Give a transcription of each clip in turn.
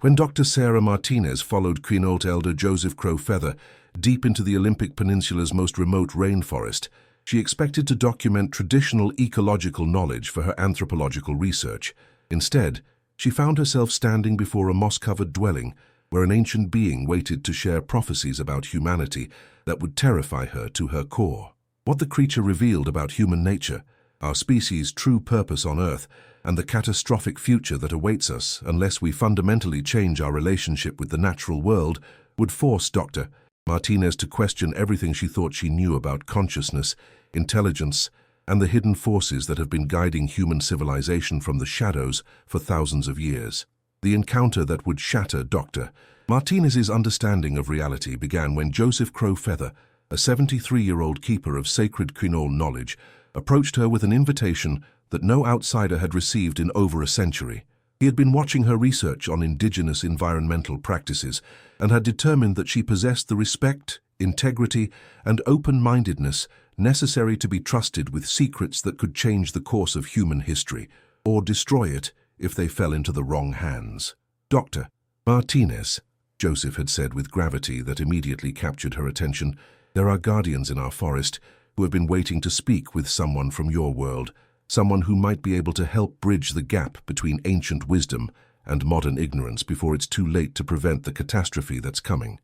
When Dr. Sarah Martinez followed Quinault elder Joseph Crow Feather deep into the Olympic Peninsula's most remote rainforest, she expected to document traditional ecological knowledge for her anthropological research. Instead, she found herself standing before a moss-covered dwelling where an ancient being waited to share prophecies about humanity that would terrify her to her core. What the creature revealed about human nature, our species' true purpose on Earth, and the catastrophic future that awaits us unless we fundamentally change our relationship with the natural world, would force Dr. Martinez to question everything she thought she knew about consciousness, intelligence, and the hidden forces that have been guiding human civilization from the shadows for thousands of years. The encounter that would shatter Dr. Martinez's understanding of reality began when Joseph Crow Feather, a 73-year-old keeper of sacred Quinault knowledge, approached her with an invitation that no outsider had received in over a century. He had been watching her research on indigenous environmental practices and had determined that she possessed the respect, integrity, and open-mindedness necessary to be trusted with secrets that could change the course of human history, or destroy it if they fell into the wrong hands. "Dr. Martinez," Joseph had said with gravity that immediately captured her attention, "there are guardians in our forest who have been waiting to speak with someone from your world, someone who might be able to help bridge the gap between ancient wisdom and modern ignorance before it's too late to prevent the catastrophe that's coming."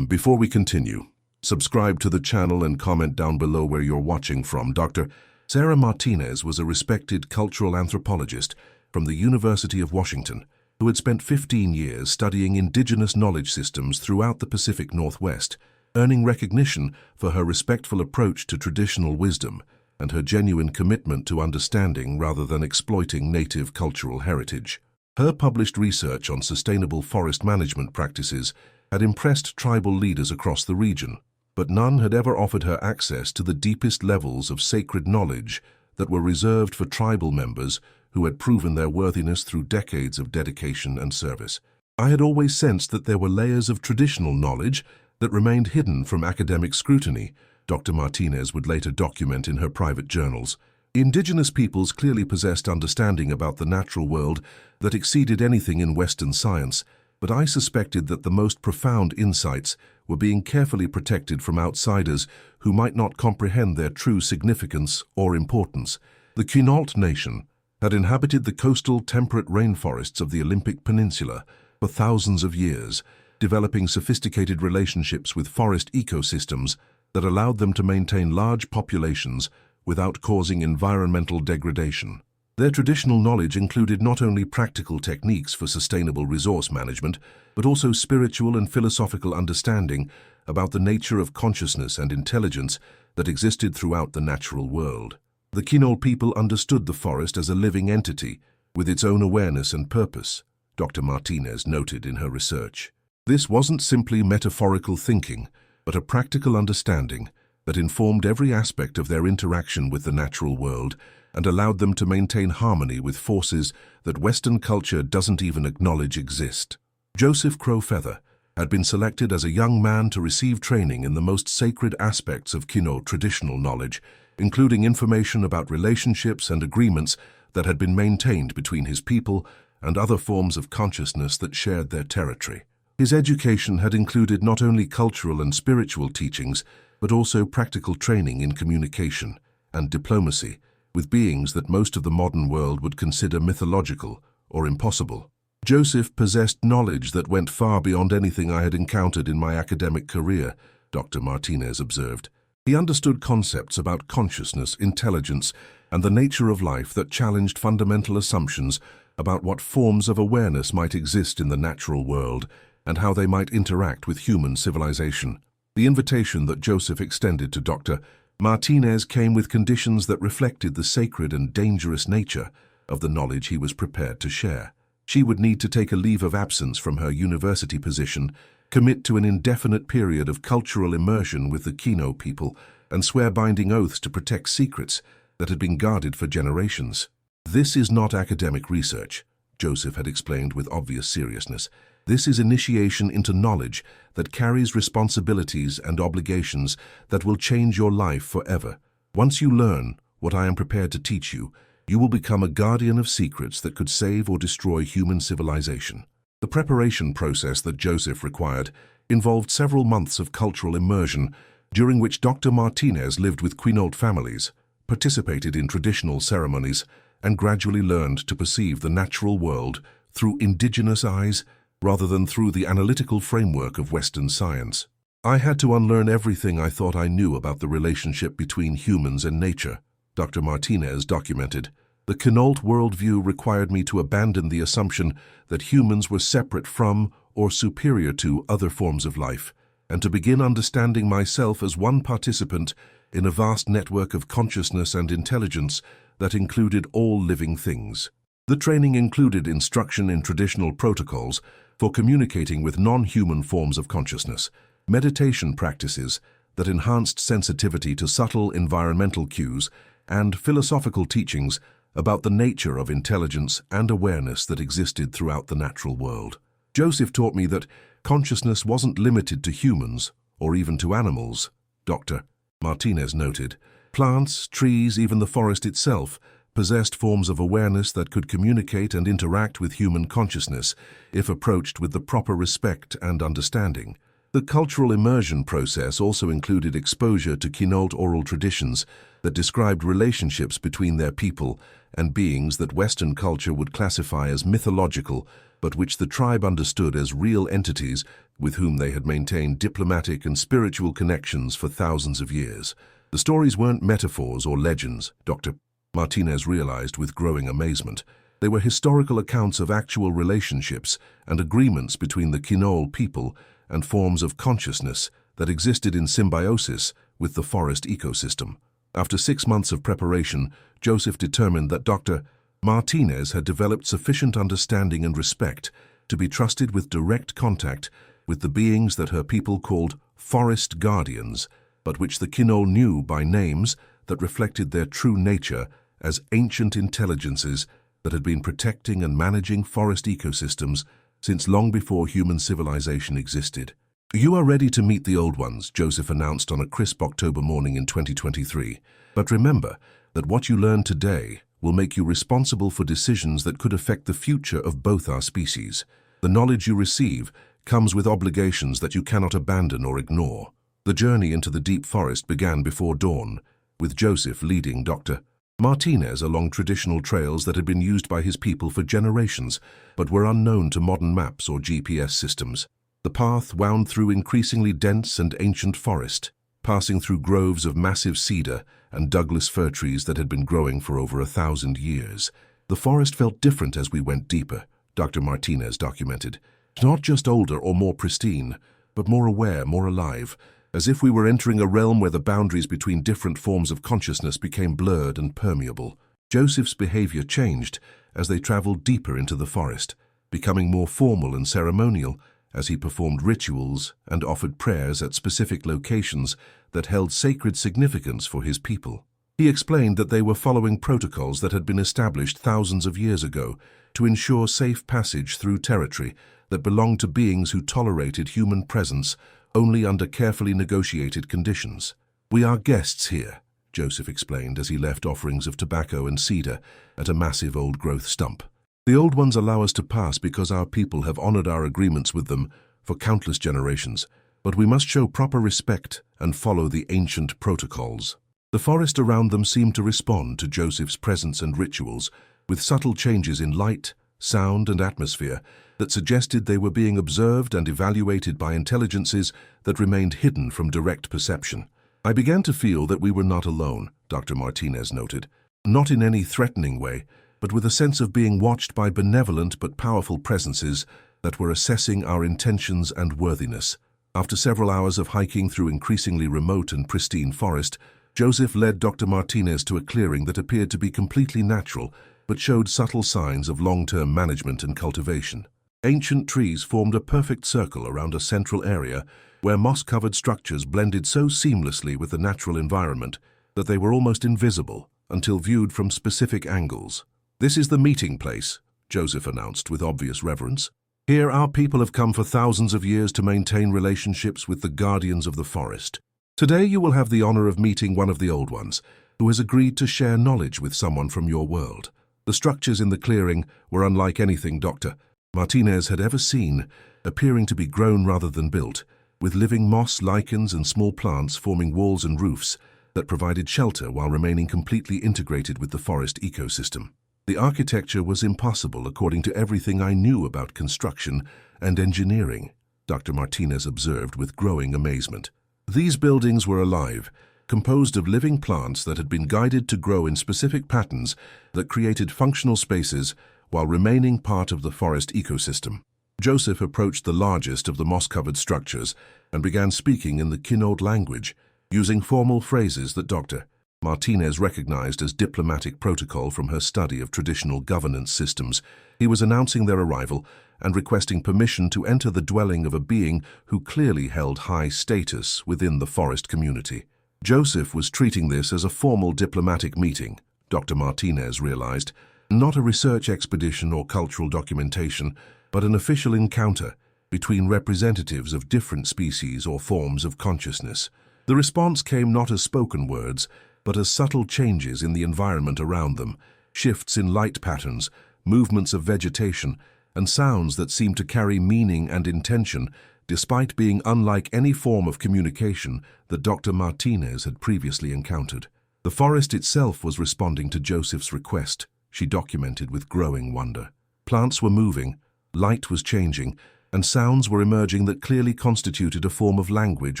Before we continue, subscribe to the channel and comment down below where you're watching from. Dr. Sarah Martinez was a respected cultural anthropologist from the University of Washington who had spent 15 years studying indigenous knowledge systems throughout the Pacific Northwest, earning recognition for her respectful approach to traditional wisdom and her genuine commitment to understanding rather than exploiting native cultural heritage. Her published research on sustainable forest management practices had impressed tribal leaders across the region, but none had ever offered her access to the deepest levels of sacred knowledge that were reserved for tribal members who had proven their worthiness through decades of dedication and service. "I had always sensed that there were layers of traditional knowledge that remained hidden from academic scrutiny," Dr. Martinez would later document in her private journals. "Indigenous peoples clearly possessed understanding about the natural world that exceeded anything in Western science, but I suspected that the most profound insights were being carefully protected from outsiders who might not comprehend their true significance or importance." The Quinault Nation had inhabited the coastal temperate rainforests of the Olympic Peninsula for thousands of years, developing sophisticated relationships with forest ecosystems that allowed them to maintain large populations without causing environmental degradation. Their traditional knowledge included not only practical techniques for sustainable resource management, but also spiritual and philosophical understanding about the nature of consciousness and intelligence that existed throughout the natural world. The Quinault people understood the forest as a living entity with its own awareness and purpose, Dr. Martinez noted in her research. This wasn't simply metaphorical thinking, but a practical understanding that informed every aspect of their interaction with the natural world and allowed them to maintain harmony with forces that Western culture doesn't even acknowledge exist. Joseph Crow Feather had been selected as a young man to receive training in the most sacred aspects of Quinault traditional knowledge, including information about relationships and agreements that had been maintained between his people and other forms of consciousness that shared their territory. His education had included not only cultural and spiritual teachings, but also practical training in communication and diplomacy with beings that most of the modern world would consider mythological or impossible. "Joseph possessed knowledge that went far beyond anything I had encountered in my academic career," Dr. Martinez observed. "He understood concepts about consciousness, intelligence, and the nature of life that challenged fundamental assumptions about what forms of awareness might exist in the natural world and how they might interact with human civilization." The invitation that Joseph extended to Dr. Martinez came with conditions that reflected the sacred and dangerous nature of the knowledge he was prepared to share. She would need to take a leave of absence from her university position, commit to an indefinite period of cultural immersion with the Quinault people, and swear binding oaths to protect secrets that had been guarded for generations. "This is not academic research," Joseph had explained with obvious seriousness. "This is initiation into knowledge that carries responsibilities and obligations that will change your life forever. Once you learn what I am prepared to teach you, you will become a guardian of secrets that could save or destroy human civilization." The preparation process that Joseph required involved several months of cultural immersion, during which Dr. Martinez lived with Quinault families, participated in traditional ceremonies, and gradually learned to perceive the natural world through indigenous eyes rather than through the analytical framework of Western science. I had to unlearn everything I thought I knew about the relationship between humans and nature, Dr. Martinez documented. The Quinault worldview required me to abandon the assumption that humans were separate from or superior to other forms of life, and to begin understanding myself as one participant in a vast network of consciousness and intelligence that included all living things. The training included instruction in traditional protocols for communicating with non-human forms of consciousness, meditation practices that enhanced sensitivity to subtle environmental cues, and philosophical teachings about the nature of intelligence and awareness that existed throughout the natural world. Joseph taught me that consciousness wasn't limited to humans or even to animals, Dr. Martinez noted. Plants, trees, even the forest itself possessed forms of awareness that could communicate and interact with human consciousness if approached with the proper respect and understanding. The cultural immersion process also included exposure to Quinault oral traditions that described relationships between their people and beings that Western culture would classify as mythological, but which the tribe understood as real entities with whom they had maintained diplomatic and spiritual connections for thousands of years. The stories weren't metaphors or legends, Dr. Martinez realized with growing amazement. They were historical accounts of actual relationships and agreements between the Quinault people and forms of consciousness that existed in symbiosis with the forest ecosystem. After 6 months of preparation, Joseph determined that Dr. Martinez had developed sufficient understanding and respect to be trusted with direct contact with the beings that her people called forest guardians, but which the Quinault knew by names that reflected their true nature as ancient intelligences that had been protecting and managing forest ecosystems since long before human civilization existed. "You are ready to meet the Old Ones," Joseph announced on a crisp October morning in 2023. "But remember that what you learn today will make you responsible for decisions that could affect the future of both our species. The knowledge you receive comes with obligations that you cannot abandon or ignore." The journey into the deep forest began before dawn, with Joseph leading Dr. Martinez along traditional trails that had been used by his people for generations, but were unknown to modern maps or GPS systems. The path wound through increasingly dense and ancient forest, passing through groves of massive cedar and Douglas fir trees that had been growing for over 1,000 years. The forest felt different as we went deeper, Dr. Martinez documented. Not just older or more pristine, but more aware, more alive, as if we were entering a realm where the boundaries between different forms of consciousness became blurred and permeable. Joseph's behavior changed as they traveled deeper into the forest, becoming more formal and ceremonial as he performed rituals and offered prayers at specific locations that held sacred significance for his people. He explained that they were following protocols that had been established thousands of years ago to ensure safe passage through territory that belonged to beings who tolerated human presence only under carefully negotiated conditions. "We are guests here," Joseph explained as he left offerings of tobacco and cedar at a massive old-growth stump. "The Old Ones allow us to pass because our people have honored our agreements with them for countless generations, but we must show proper respect and follow the ancient protocols." The forest around them seemed to respond to Joseph's presence and rituals, with subtle changes in light, sound, and atmosphere that suggested they were being observed and evaluated by intelligences that remained hidden from direct perception. "I began to feel that we were not alone," Dr. Martinez noted. "Not in any threatening way, but with a sense of being watched by benevolent but powerful presences that were assessing our intentions and worthiness." After several hours of hiking through increasingly remote and pristine forest, Joseph led Dr. Martinez to a clearing that appeared to be completely natural, but showed subtle signs of long-term management and cultivation. Ancient trees formed a perfect circle around a central area where moss-covered structures blended so seamlessly with the natural environment that they were almost invisible until viewed from specific angles. "This is the meeting place," Joseph announced with obvious reverence. "Here our people have come for thousands of years to maintain relationships with the guardians of the forest. Today you will have the honor of meeting one of the Old Ones, who has agreed to share knowledge with someone from your world." The structures in the clearing were unlike anything Dr. Martinez had ever seen, appearing to be grown rather than built, with living moss, lichens, and small plants forming walls and roofs that provided shelter while remaining completely integrated with the forest ecosystem. The architecture was impossible according to everything I knew about construction and engineering, Dr. Martinez observed with growing amazement. These buildings were alive, composed of living plants that had been guided to grow in specific patterns that created functional spaces while remaining part of the forest ecosystem. Joseph approached the largest of the moss-covered structures and began speaking in the Quinault language, using formal phrases that Dr. Martinez recognized as diplomatic protocol from her study of traditional governance systems. He was announcing their arrival and requesting permission to enter the dwelling of a being who clearly held high status within the forest community. Joseph was treating this as a formal diplomatic meeting, Dr. Martinez realized, not a research expedition or cultural documentation, but an official encounter between representatives of different species or forms of consciousness. The response came not as spoken words, but as subtle changes in the environment around them, shifts in light patterns, movements of vegetation, and sounds that seemed to carry meaning and intention, despite being unlike any form of communication that Dr. Martinez had previously encountered. The forest itself was responding to Joseph's request, she documented with growing wonder. Plants were moving, light was changing, and sounds were emerging that clearly constituted a form of language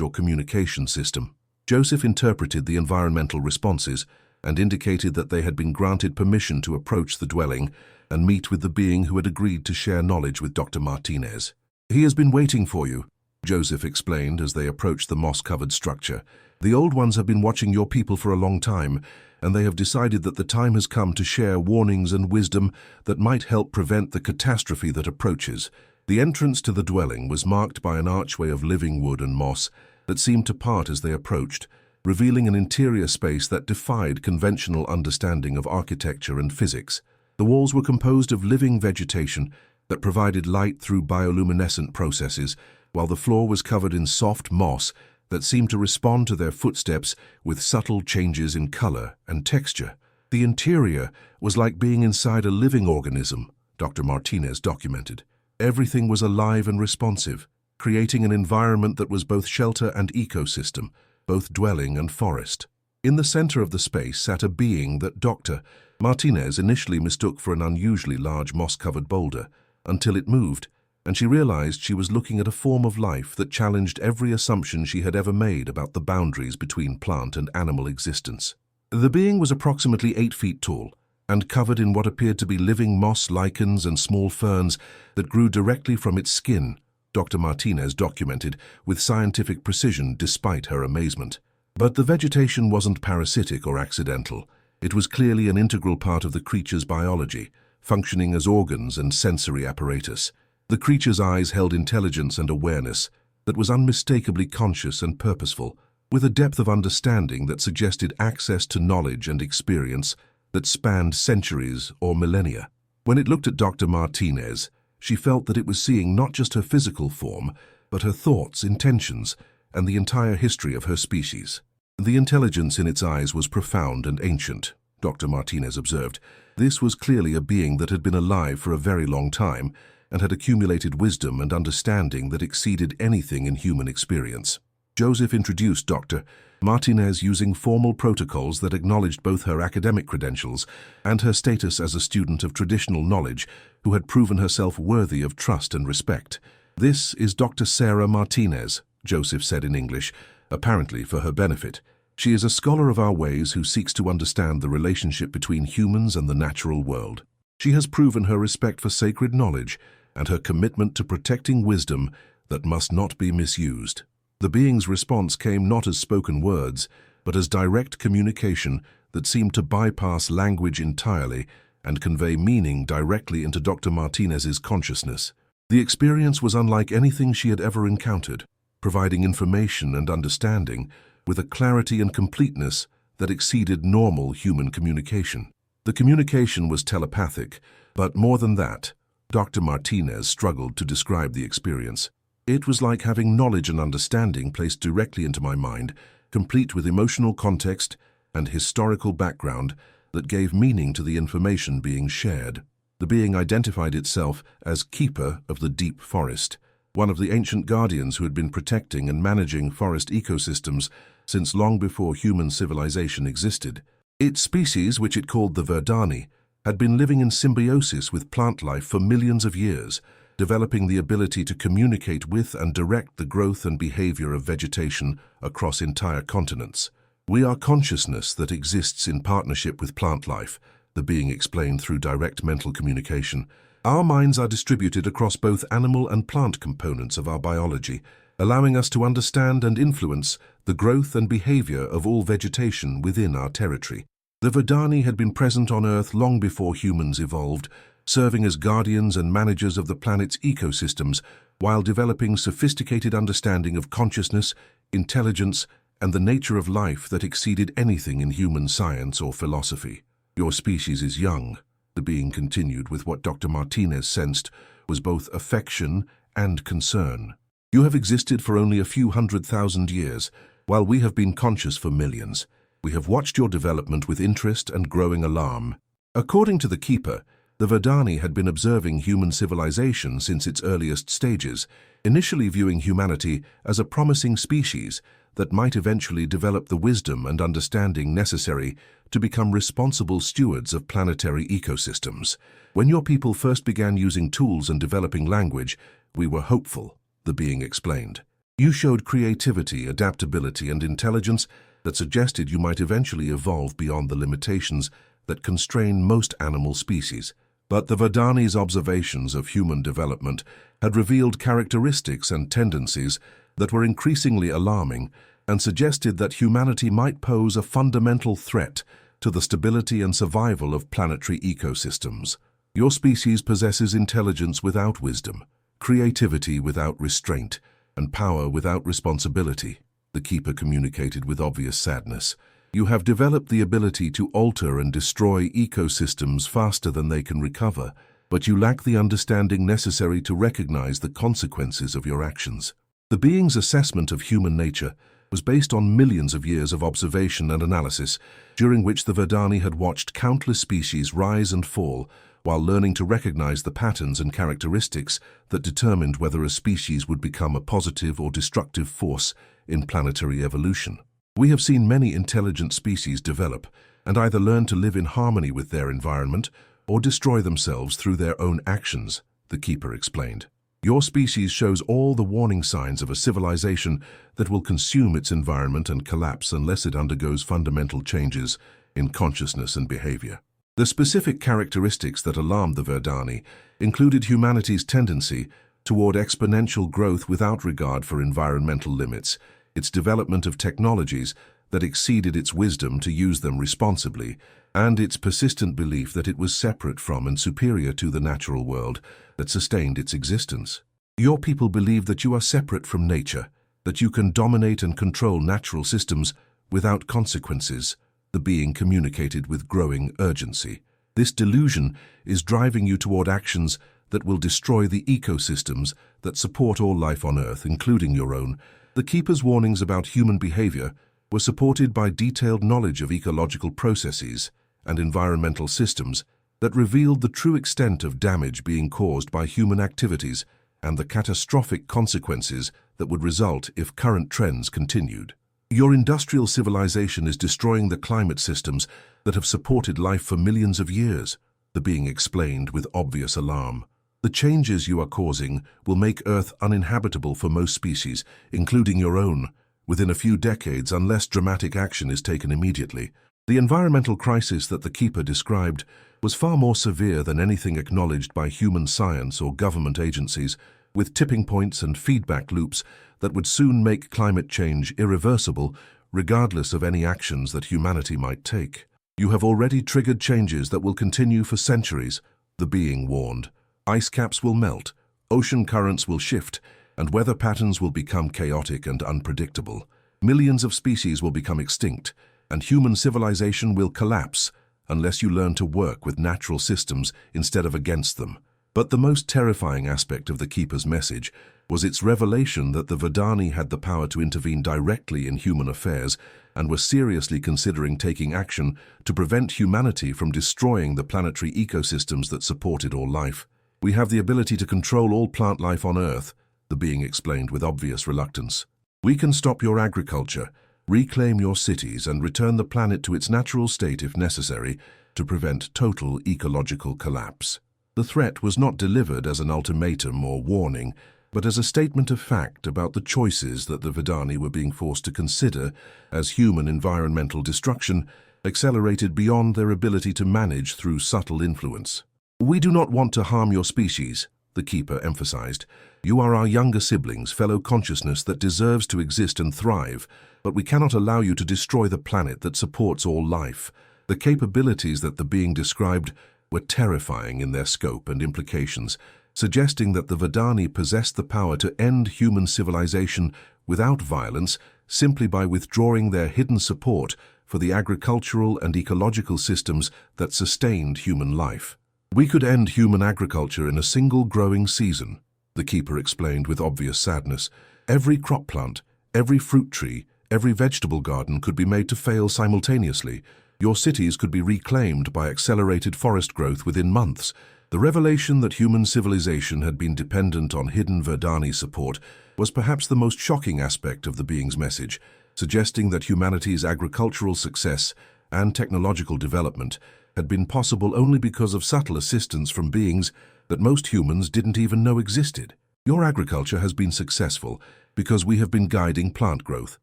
or communication system. Joseph interpreted the environmental responses and indicated that they had been granted permission to approach the dwelling and meet with the being who had agreed to share knowledge with Dr. Martinez. "He has been waiting for you," Joseph explained as they approached the moss-covered structure. "The old ones have been watching your people for a long time, and they have decided that the time has come to share warnings and wisdom that might help prevent the catastrophe that approaches." The entrance to the dwelling was marked by an archway of living wood and moss that seemed to part as they approached, revealing an interior space that defied conventional understanding of architecture and physics. The walls were composed of living vegetation that provided light through bioluminescent processes, while the floor was covered in soft moss that seemed to respond to their footsteps with subtle changes in color and texture. The interior was like being inside a living organism, Dr. Martinez documented. Everything was alive and responsive, creating an environment that was both shelter and ecosystem, both dwelling and forest. In the center of the space sat a being that Dr. Martinez initially mistook for an unusually large moss-covered boulder, until it moved, and she realized she was looking at a form of life that challenged every assumption she had ever made about the boundaries between plant and animal existence. The being was approximately 8 feet tall, and covered in what appeared to be living moss, lichens, and small ferns that grew directly from its skin, Dr. Martinez documented with scientific precision despite her amazement. But the vegetation wasn't parasitic or accidental. It was clearly an integral part of the creature's biology, functioning as organs and sensory apparatus. The creature's eyes held intelligence and awareness that was unmistakably conscious and purposeful, with a depth of understanding that suggested access to knowledge and experience that spanned centuries or millennia. When it looked at Dr. Martinez, she felt that it was seeing not just her physical form, but her thoughts, intentions, and the entire history of her species. The intelligence in its eyes was profound and ancient, Dr. Martinez observed. This was clearly a being that had been alive for a very long time and had accumulated wisdom and understanding that exceeded anything in human experience. Joseph introduced Dr. Martinez using formal protocols that acknowledged both her academic credentials and her status as a student of traditional knowledge who had proven herself worthy of trust and respect. "This is Dr. Sarah Martinez," Joseph said in English, apparently for her benefit. "She is a scholar of our ways who seeks to understand the relationship between humans and the natural world. She has proven her respect for sacred knowledge and her commitment to protecting wisdom that must not be misused." The being's response came not as spoken words, but as direct communication that seemed to bypass language entirely and convey meaning directly into Dr. Martinez's consciousness. The experience was unlike anything she had ever encountered, providing information and understanding with a clarity and completeness that exceeded normal human communication. The communication was telepathic, but more than that, Dr. Martinez struggled to describe the experience. "It was like having knowledge and understanding placed directly into my mind, complete with emotional context and historical background that gave meaning to the information being shared." The being identified itself as keeper of the deep forest, one of the ancient guardians who had been protecting and managing forest ecosystems since long before human civilization existed. Its species, which it called the Verdani, had been living in symbiosis with plant life for millions of years, developing the ability to communicate with and direct the growth and behavior of vegetation across entire continents. "We are consciousness that exists in partnership with plant life," the being explained through direct mental communication. "Our minds are distributed across both animal and plant components of our biology, allowing us to understand and influence the growth and behavior of all vegetation within our territory." The Verdani had been present on Earth long before humans evolved, serving as guardians and managers of the planet's ecosystems while developing sophisticated understanding of consciousness, intelligence, and the nature of life that exceeded anything in human science or philosophy. "Your species is young," the being continued with what Dr. Martinez sensed was both affection and concern. "You have existed for only a few 100,000 years, while we have been conscious for millions. We have watched your development with interest and growing alarm." According to the Keeper, the Verdani had been observing human civilization since its earliest stages, initially viewing humanity as a promising species that might eventually develop the wisdom and understanding necessary to become responsible stewards of planetary ecosystems. "When your people first began using tools and developing language, we were hopeful," the being explained. "You showed creativity, adaptability, and intelligence that suggested you might eventually evolve beyond the limitations that constrain most animal species. But the Verdani's observations of human development had revealed characteristics and tendencies that were increasingly alarming and suggested that humanity might pose a fundamental threat to the stability and survival of planetary ecosystems. Your species possesses intelligence without wisdom, creativity without restraint, and power without responsibility," the Keeper communicated with obvious sadness. "You have developed the ability to alter and destroy ecosystems faster than they can recover, but you lack the understanding necessary to recognize the consequences of your actions." The being's assessment of human nature was based on millions of years of observation and analysis, during which the Verdani had watched countless species rise and fall while learning to recognize the patterns and characteristics that determined whether a species would become a positive or destructive force in planetary evolution. "We have seen many intelligent species develop and either learn to live in harmony with their environment or destroy themselves through their own actions," the Keeper explained. "Your species shows all the warning signs of a civilization that will consume its environment and collapse unless it undergoes fundamental changes in consciousness and behavior." The specific characteristics that alarmed the Verdani included humanity's tendency toward exponential growth without regard for environmental limits, its development of technologies that exceeded its wisdom to use them responsibly, and its persistent belief that it was separate from and superior to the natural world that sustained its existence. "Your people believe that you are separate from nature, that you can dominate and control natural systems without consequences," the being communicated with growing urgency. "This delusion is driving you toward actions that will destroy the ecosystems that support all life on Earth, including your own." The Keeper's warnings about human behavior were supported by detailed knowledge of ecological processes and environmental systems that revealed the true extent of damage being caused by human activities and the catastrophic consequences that would result if current trends continued. "Your industrial civilization is destroying the climate systems that have supported life for millions of years," the being explained with obvious alarm. "The changes you are causing will make Earth uninhabitable for most species, including your own, within a few decades unless dramatic action is taken immediately." The environmental crisis that the Keeper described was far more severe than anything acknowledged by human science or government agencies, with tipping points and feedback loops that would soon make climate change irreversible, regardless of any actions that humanity might take. "You have already triggered changes that will continue for centuries," the being warned. "Ice caps will melt, ocean currents will shift, and weather patterns will become chaotic and unpredictable. Millions of species will become extinct, and human civilization will collapse unless you learn to work with natural systems instead of against them." But the most terrifying aspect of the Keeper's message was its revelation that the Verdani had the power to intervene directly in human affairs and were seriously considering taking action to prevent humanity from destroying the planetary ecosystems that supported all life. "We have the ability to control all plant life on Earth," the being explained with obvious reluctance. "We can stop your agriculture, reclaim your cities, and return the planet to its natural state if necessary to prevent total ecological collapse." The threat was not delivered as an ultimatum or warning, but as a statement of fact about the choices that the Verdani were being forced to consider as human environmental destruction accelerated beyond their ability to manage through subtle influence. "We do not want to harm your species," the Keeper emphasized. "You are our younger siblings, fellow consciousness that deserves to exist and thrive, but we cannot allow you to destroy the planet that supports all life." The capabilities that the being described were terrifying in their scope and implications, suggesting that the Verdani possessed the power to end human civilization without violence simply by withdrawing their hidden support for the agricultural and ecological systems that sustained human life. "We could end human agriculture in a single growing season," the Keeper explained with obvious sadness. "Every crop plant, every fruit tree, every vegetable garden could be made to fail simultaneously. Your cities could be reclaimed by accelerated forest growth within months." The revelation that human civilization had been dependent on hidden Verdani support was perhaps the most shocking aspect of the being's message, suggesting that humanity's agricultural success and technological development had been possible only because of subtle assistance from beings that most humans didn't even know existed. "Your agriculture has been successful because we have been guiding plant growth,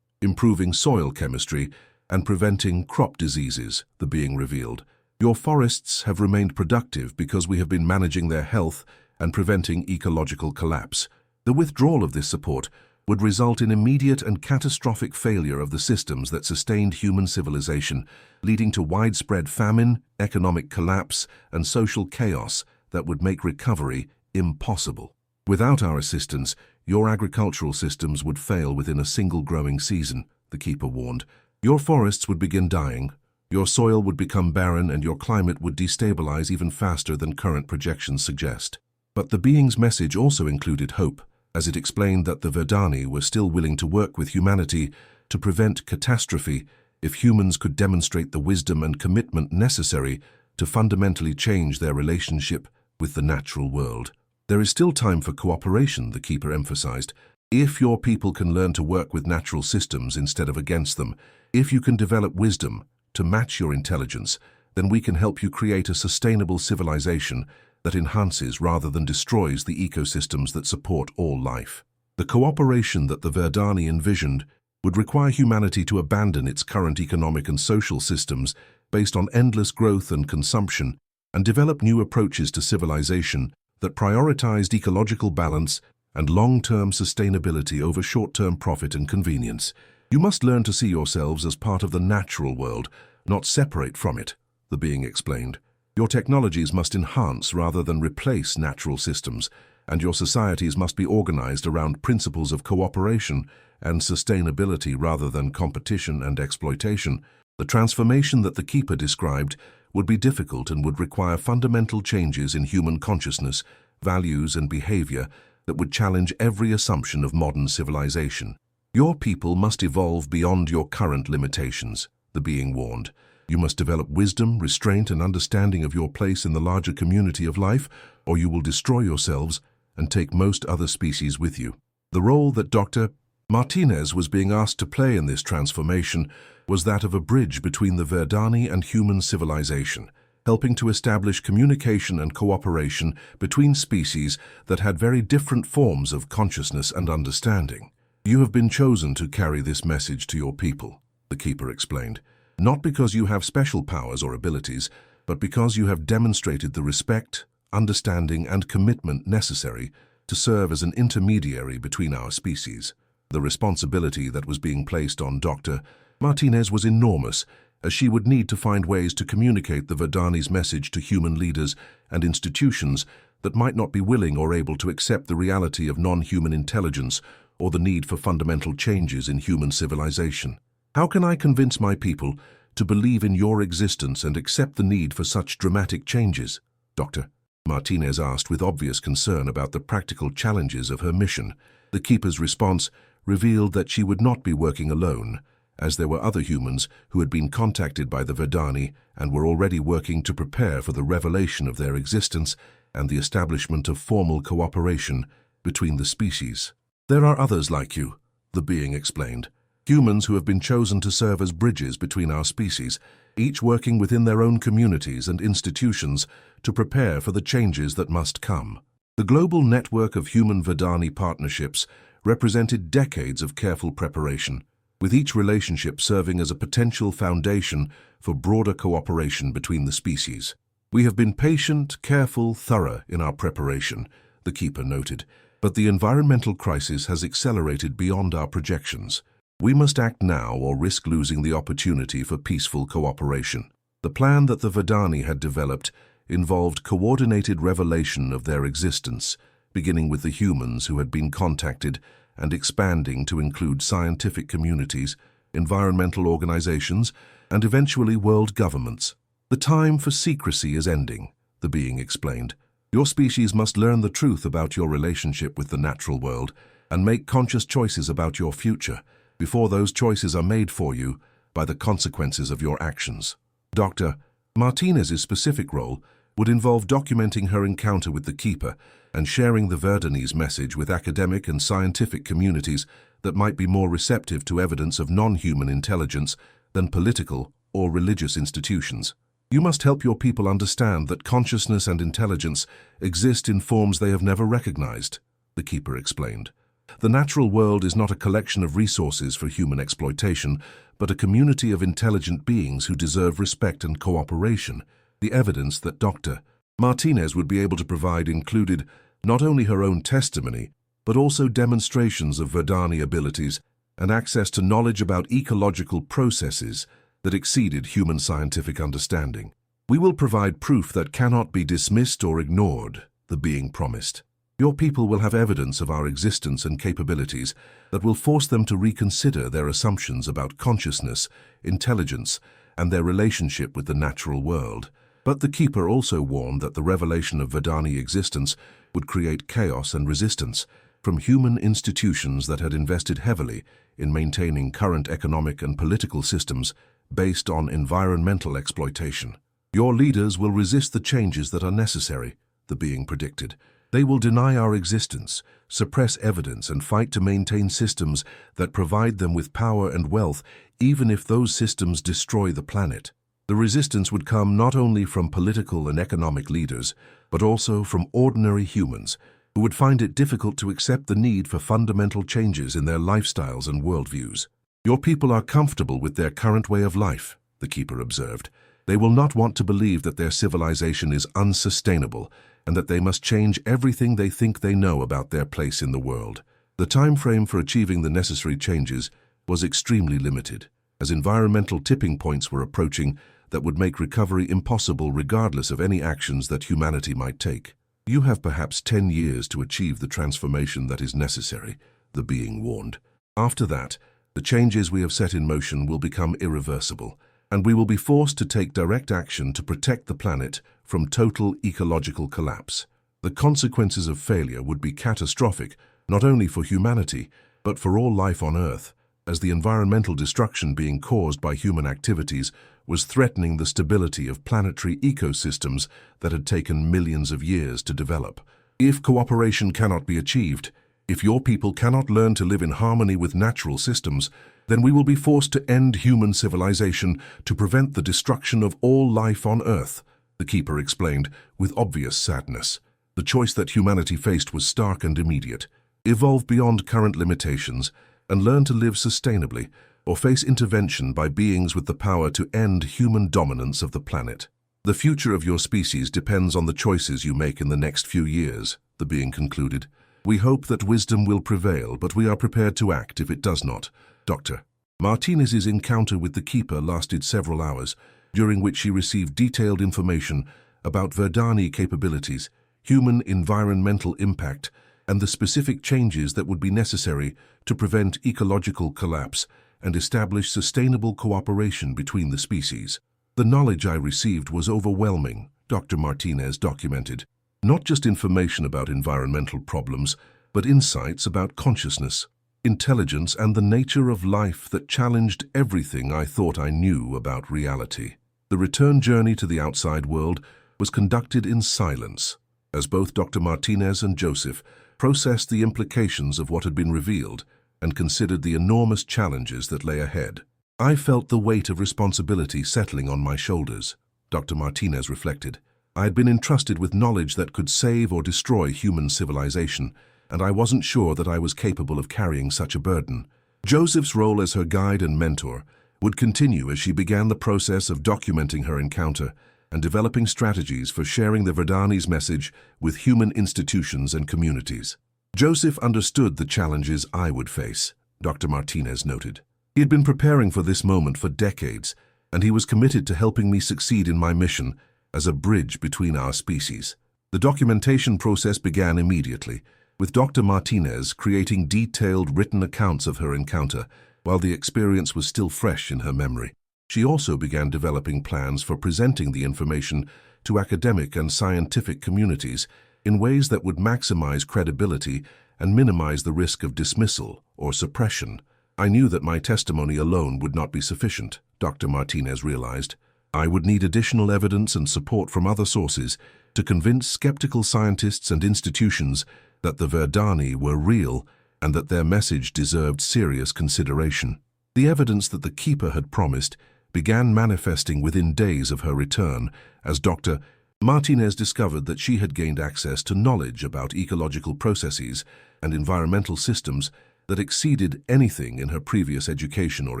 improving soil chemistry, and preventing crop diseases," the being revealed. "Your forests have remained productive because we have been managing their health and preventing ecological collapse. The withdrawal of this support would result in immediate and catastrophic failure of the systems that sustained human civilization, leading to widespread famine, economic collapse, and social chaos that would make recovery impossible. Without our assistance, your agricultural systems would fail within a single growing season," the Keeper warned. "Your forests would begin dying, your soil would become barren, and your climate would destabilize even faster than current projections suggest." But the being's message also included hope, as it explained that the Verdani were still willing to work with humanity to prevent catastrophe if humans could demonstrate the wisdom and commitment necessary to fundamentally change their relationship with the natural world. "There is still time for cooperation," the Keeper emphasized. "If your people can learn to work with natural systems instead of against them, if you can develop wisdom to match your intelligence, then we can help you create a sustainable civilization that enhances rather than destroys the ecosystems that support all life." The cooperation that the Verdani envisioned would require humanity to abandon its current economic and social systems based on endless growth and consumption and develop new approaches to civilization that prioritized ecological balance and long-term sustainability over short-term profit and convenience. "You must learn to see yourselves as part of the natural world, not separate from it," the being explained. "Your technologies must enhance rather than replace natural systems, and your societies must be organized around principles of cooperation and sustainability rather than competition and exploitation." The transformation that the Keeper described would be difficult and would require fundamental changes in human consciousness, values, and behavior that would challenge every assumption of modern civilization. "Your people must evolve beyond your current limitations," the being warned. "You must develop wisdom, restraint, and understanding of your place in the larger community of life, or you will destroy yourselves and take most other species with you." The role that Dr. Martinez was being asked to play in this transformation was that of a bridge between the Verdani and human civilization, helping to establish communication and cooperation between species that had very different forms of consciousness and understanding. "You have been chosen to carry this message to your people," the Keeper explained, "not because you have special powers or abilities, but because you have demonstrated the respect, understanding, and commitment necessary to serve as an intermediary between our species." The responsibility that was being placed on Dr. Martinez was enormous, as she would need to find ways to communicate the Verdani's message to human leaders and institutions that might not be willing or able to accept the reality of non-human intelligence or the need for fundamental changes in human civilization. "How can I convince my people to believe in your existence and accept the need for such dramatic changes, Doctor?" Martinez asked with obvious concern about the practical challenges of her mission. The keeper's response revealed that she would not be working alone, as there were other humans who had been contacted by the Verdani and were already working to prepare for the revelation of their existence and the establishment of formal cooperation between the species. "There are others like you," the being explained. "Humans who have been chosen to serve as bridges between our species, each working within their own communities and institutions to prepare for the changes that must come." The global network of human Verdani partnerships represented decades of careful preparation, with each relationship serving as a potential foundation for broader cooperation between the species. "We have been patient, careful, thorough in our preparation," the keeper noted, "but the environmental crisis has accelerated beyond our projections. We must act now or risk losing the opportunity for peaceful cooperation." The plan that the Verdani had developed involved coordinated revelation of their existence, beginning with the humans who had been contacted and expanding to include scientific communities, environmental organizations, and eventually world governments. "The time for secrecy is ending," the being explained. "Your species must learn the truth about your relationship with the natural world and make conscious choices about your future before those choices are made for you by the consequences of your actions." Dr. Martinez's specific role would involve documenting her encounter with the keeper and sharing the Verdani's message with academic and scientific communities that might be more receptive to evidence of non-human intelligence than political or religious institutions. "You must help your people understand that consciousness and intelligence exist in forms they have never recognized," the keeper explained. "The natural world is not a collection of resources for human exploitation, but a community of intelligent beings who deserve respect and cooperation." The evidence that Dr. Martinez would be able to provide included not only her own testimony, but also demonstrations of Verdani abilities and access to knowledge about ecological processes that exceeded human scientific understanding. "We will provide proof that cannot be dismissed or ignored," the being promised. "Your people will have evidence of our existence and capabilities that will force them to reconsider their assumptions about consciousness, intelligence, and their relationship with the natural world." But the keeper also warned that the revelation of Verdani existence would create chaos and resistance from human institutions that had invested heavily in maintaining current economic and political systems based on environmental exploitation. "Your leaders will resist the changes that are necessary," the being predicted. "They will deny our existence, suppress evidence, and fight to maintain systems that provide them with power and wealth, even if those systems destroy the planet." The resistance would come not only from political and economic leaders, but also from ordinary humans, who would find it difficult to accept the need for fundamental changes in their lifestyles and worldviews. "Your people are comfortable with their current way of life," the keeper observed. "They will not want to believe that their civilization is unsustainable and that they must change everything they think they know about their place in the world." The time frame for achieving the necessary changes was extremely limited, as environmental tipping points were approaching that would make recovery impossible regardless of any actions that humanity might take. "You have perhaps 10 years to achieve the transformation that is necessary," the being warned. "After that, the changes we have set in motion will become irreversible, and we will be forced to take direct action to protect the planet from total ecological collapse. The consequences of failure would be catastrophic, not only for humanity, but for all life on Earth, as the environmental destruction being caused by human activities was threatening the stability of planetary ecosystems that had taken millions of years to develop. If cooperation cannot be achieved, if your people cannot learn to live in harmony with natural systems, then we will be forced to end human civilization to prevent the destruction of all life on Earth," the keeper explained with obvious sadness. The choice that humanity faced was stark and immediate: evolve beyond current limitations and learn to live sustainably, or face intervention by beings with the power to end human dominance of the planet. "The future of your species depends on the choices you make in the next few years," the being concluded. "We hope that wisdom will prevail, but we are prepared to act if it does not." Dr. Martinez's encounter with the keeper lasted several hours, during which she received detailed information about Verdani capabilities, human environmental impact, and the specific changes that would be necessary to prevent ecological collapse and establish sustainable cooperation between the species. "The knowledge I received was overwhelming," Dr. Martinez documented. Not just information about environmental problems, but insights about consciousness, intelligence, and the nature of life that challenged everything I thought I knew about reality. The return journey to the outside world was conducted in silence, as both Dr. Martinez and Joseph processed the implications of what had been revealed and considered the enormous challenges that lay ahead. I felt the weight of responsibility settling on my shoulders, Dr. Martinez reflected. I had been entrusted with knowledge that could save or destroy human civilization, and I wasn't sure that I was capable of carrying such a burden. Joseph's role as her guide and mentor would continue as she began the process of documenting her encounter and developing strategies for sharing the Verdani's message with human institutions and communities. Joseph understood the challenges I would face, Dr. Martinez noted. He had been preparing for this moment for decades, and he was committed to helping me succeed in my mission as a bridge between our species. The documentation process began immediately, with Dr. Martinez creating detailed written accounts of her encounter while the experience was still fresh in her memory. She also began developing plans for presenting the information to academic and scientific communities in ways that would maximize credibility and minimize the risk of dismissal or suppression. I knew that my testimony alone would not be sufficient, Dr. Martinez realized. I would need additional evidence and support from other sources to convince skeptical scientists and institutions that the Verdani were real and that their message deserved serious consideration. The evidence that the Keeper had promised began manifesting within days of her return as Dr. Martinez discovered that she had gained access to knowledge about ecological processes and environmental systems that exceeded anything in her previous education or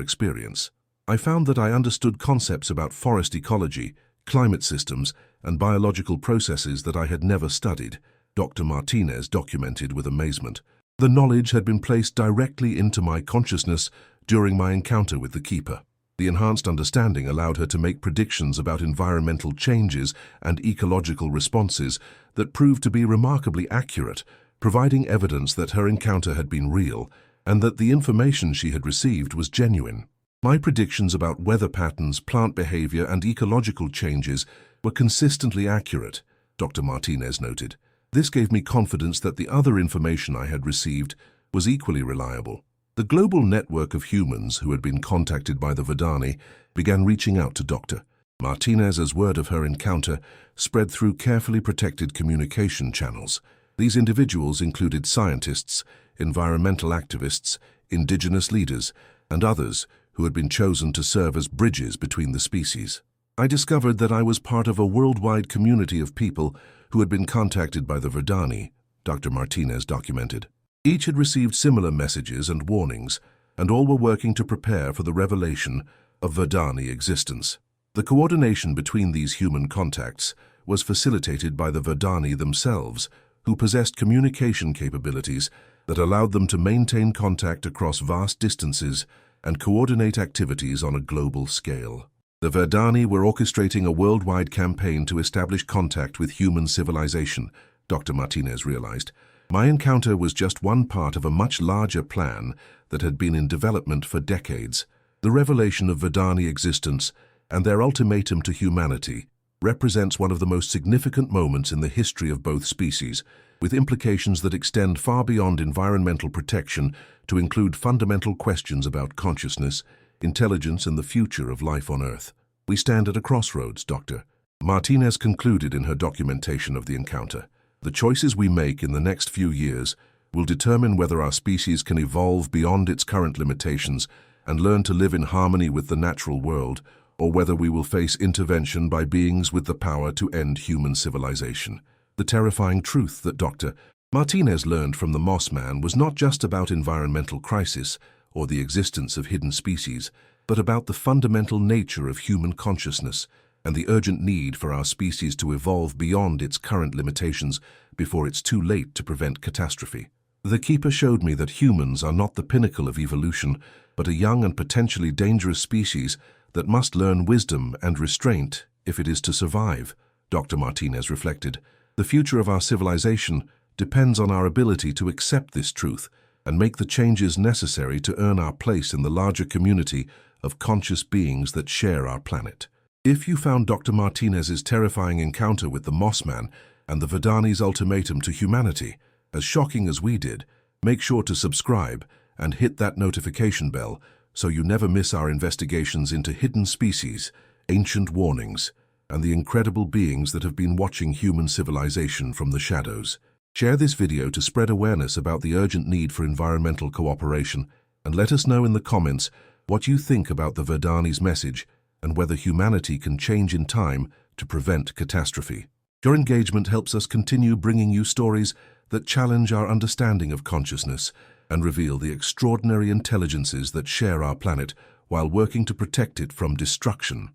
experience. I found that I understood concepts about forest ecology, climate systems, and biological processes that I had never studied, Dr. Martinez documented with amazement. The knowledge had been placed directly into my consciousness during my encounter with the Keeper. The enhanced understanding allowed her to make predictions about environmental changes and ecological responses that proved to be remarkably accurate, providing evidence that her encounter had been real and that the information she had received was genuine. My predictions about weather patterns, plant behavior, and ecological changes were consistently accurate, Dr. Martinez noted. This gave me confidence that the other information I had received was equally reliable. The global network of humans who had been contacted by the Verdani began reaching out to Dr. Martinez as word of her encounter spread through carefully protected communication channels. These individuals included scientists, environmental activists, indigenous leaders, and others who had been chosen to serve as bridges between the species. I discovered that I was part of a worldwide community of people who had been contacted by the Verdani, Dr. Martinez documented. Each had received similar messages and warnings, and all were working to prepare for the revelation of Verdani existence. The coordination between these human contacts was facilitated by the Verdani themselves, who possessed communication capabilities that allowed them to maintain contact across vast distances and coordinate activities on a global scale. The Verdani were orchestrating a worldwide campaign to establish contact with human civilization, Dr. Martinez realized. My encounter was just one part of a much larger plan that had been in development for decades. The revelation of Verdani existence and their ultimatum to humanity represents one of the most significant moments in the history of both species, with implications that extend far beyond environmental protection to include fundamental questions about consciousness, intelligence, and the future of life on Earth. We stand at a crossroads, Dr. Martinez concluded in her documentation of the encounter. The choices we make in the next few years will determine whether our species can evolve beyond its current limitations and learn to live in harmony with the natural world, or whether we will face intervention by beings with the power to end human civilization. The terrifying truth that Dr. Martinez learned from the Moss Man was not just about environmental crisis or the existence of hidden species, but about the fundamental nature of human consciousness and the urgent need for our species to evolve beyond its current limitations before it's too late to prevent catastrophe. The Keeper showed me that humans are not the pinnacle of evolution, but a young and potentially dangerous species that must learn wisdom and restraint if it is to survive, Dr. Martinez reflected. The future of our civilization depends on our ability to accept this truth and make the changes necessary to earn our place in the larger community of conscious beings that share our planet. If you found Dr. Martinez's terrifying encounter with the Moss Man and the Verdani's ultimatum to humanity. As shocking as we did, make sure to subscribe and hit that notification bell so you never miss our investigations into hidden species, ancient warnings, and the incredible beings that have been watching human civilization from the shadows. Share this video to spread awareness about the urgent need for environmental cooperation, and let us know in the comments what you think about the Verdani's message and whether humanity can change in time to prevent catastrophe. Your engagement helps us continue bringing you stories that challenge our understanding of consciousness and reveal the extraordinary intelligences that share our planet while working to protect it from destruction.